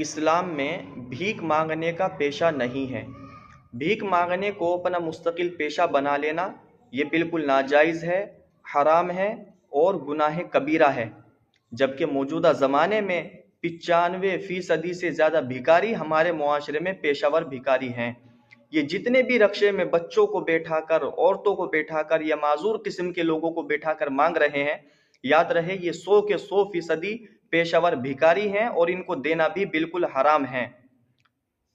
इस्लाम में भीख मांगने का पेशा नहीं है। भीख मांगने को अपना मुस्तकिल पेशा बना लेना ये बिल्कुल नाजायज़ है, हराम है और गुनाह कबीरा है। जबकि मौजूदा ज़माने में 95% से ज़्यादा भिखारी हमारे मुआशरे में पेशावर भिखारी हैं। ये जितने भी रक्शे में बच्चों को बैठाकर, औरतों को बैठाकर या माजूर किस्म के लोगों को बैठाकर मांग रहे हैं, याद रहे ये 100 के 100% पेशावर भिखारी हैं और इनको देना भी बिल्कुल हराम है।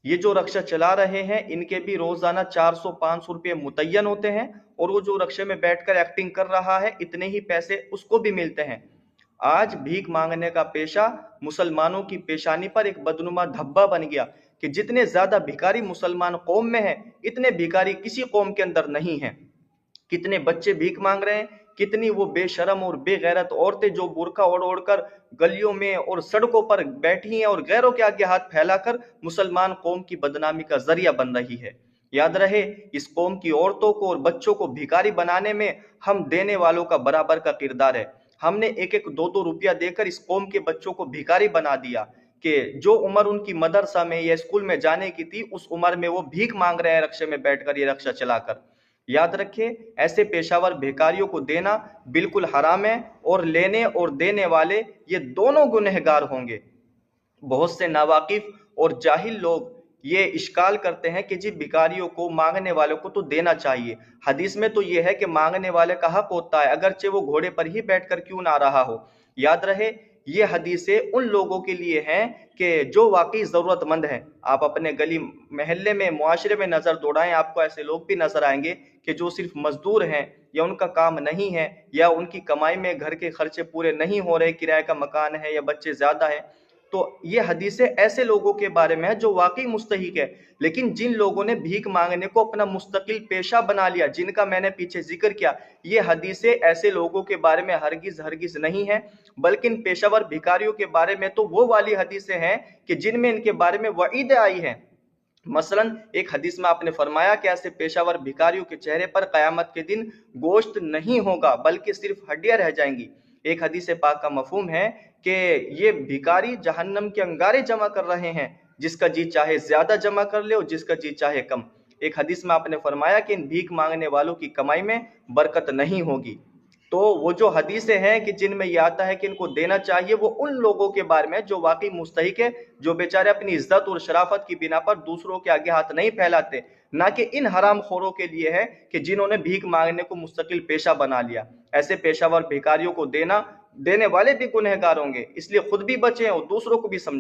ये जो रक्शा चला रहे हैं इनके भी रोजाना 400-500 रुपये मुतय्यन होते हैं और वो जो रक्शे में बैठकर एक्टिंग कर रहा है इतने ही पैसे उसको भी मिलते हैं। आज भीख मांगने का पेशा मुसलमानों की पेशानी पर एक बदनुमा धब्बा बन गया कि जितने ज्यादा भिखारी मुसलमान कौम में हैं इतने भिखारी किसी कौम के अंदर नहीं हैं। कितने बच्चे भीख मांग रहे हैं, कितनी वो बेशरम और बेगैरत औरतें जो बुर्का ओढ़ ओढ़ कर गलियों में और सड़कों पर बैठी हैं और गैरों के आगे हाथ फैलाकर मुसलमान कौम की बदनामी का जरिया बन रही है। याद रहे, इस कौम की औरतों को और बच्चों को भिखारी बनाने में हम देने वालों का बराबर का किरदार है। हमने एक एक दो दो रुपया देकर इस कौम के बच्चों को भिखारी बना दिया कि जो उम्र उनकी मदरसा में या स्कूल में जाने की थी उस उम्र में वो भीख मांग रहे हैं रक्शे में बैठकर, ये रक्शा चलाकर। याद रखिए, ऐसे पेशावर भिखारियों को देना बिल्कुल हराम है और लेने और देने वाले ये दोनों गुनहगार होंगे। बहुत से नावाकिफ और जाहिल लोग ये इश्काल करते हैं कि जी भिखारियों को, मांगने वालों को तो देना चाहिए। हदीस में तो ये है कि मांगने वाले का हक होता है, अगरचे वो घोड़े पर ही बैठकर क्यों ना रहा हो। याद रहे, ये हदीसें उन लोगों के लिए हैं कि जो वाकई ज़रूरतमंद हैं। आप अपने गली महल्ले में, मुआशरे में नज़र दौड़ाएं, आपको ऐसे लोग भी नज़र आएंगे कि जो सिर्फ मजदूर हैं या उनका काम नहीं है या उनकी कमाई में घर के खर्चे पूरे नहीं हो रहे, किराए का मकान है या बच्चे ज़्यादा हैं। तो ये हदीसें ऐसे लोगों के बारे में है जो वाकई मुस्तहिक है। लेकिन जिन लोगों ने भीख मांगने को अपना मुस्तकिल पेशा बना लिया, जिनका मैंने पीछे जिक्र किया, ये हदीसें ऐसे लोगों के बारे में हरगिज हरगिज नहीं है, बल्कि इन पेशावर भिखारियों के बारे में तो वो वाली हदीसें हैं कि जिनमें इनके बारे में वईद आई है। मसलन एक हदीस में आपने फरमाया कि ऐसे पेशावर भिखारियों के चेहरे पर कयामत के दिन गोश्त नहीं होगा बल्कि सिर्फ हड्डियां रह जाएंगी। एक हदीस पाक का मफहूम है कि ये भिखारी जहन्नम के अंगारे जमा कर रहे हैं, जिसका जी चाहे ज्यादा जमा कर ले और जिसका जी चाहे कम। एक हदीस में आपने फरमाया कि इन भीख मांगने वालों की कमाई में बरकत नहीं होगी। तो वो जो हदीसें हैं कि जिनमें यह आता है कि इनको देना चाहिए, वो उन लोगों के बारे में जो वाकई मुस्तहिक है, जो बेचारे अपनी इज्जत और शराफत की बिना पर दूसरों के आगे हाथ नहीं फैलाते, ना कि इन हराम खोरों के लिए है कि जिन्होंने भीख मांगने को मुस्तकिल पेशा बना लिया। ऐसे पेशावर भिखारियों को देना, देने वाले भी गुनहगार होंगे, इसलिए खुद भी बचें और दूसरों को भी समझाएं।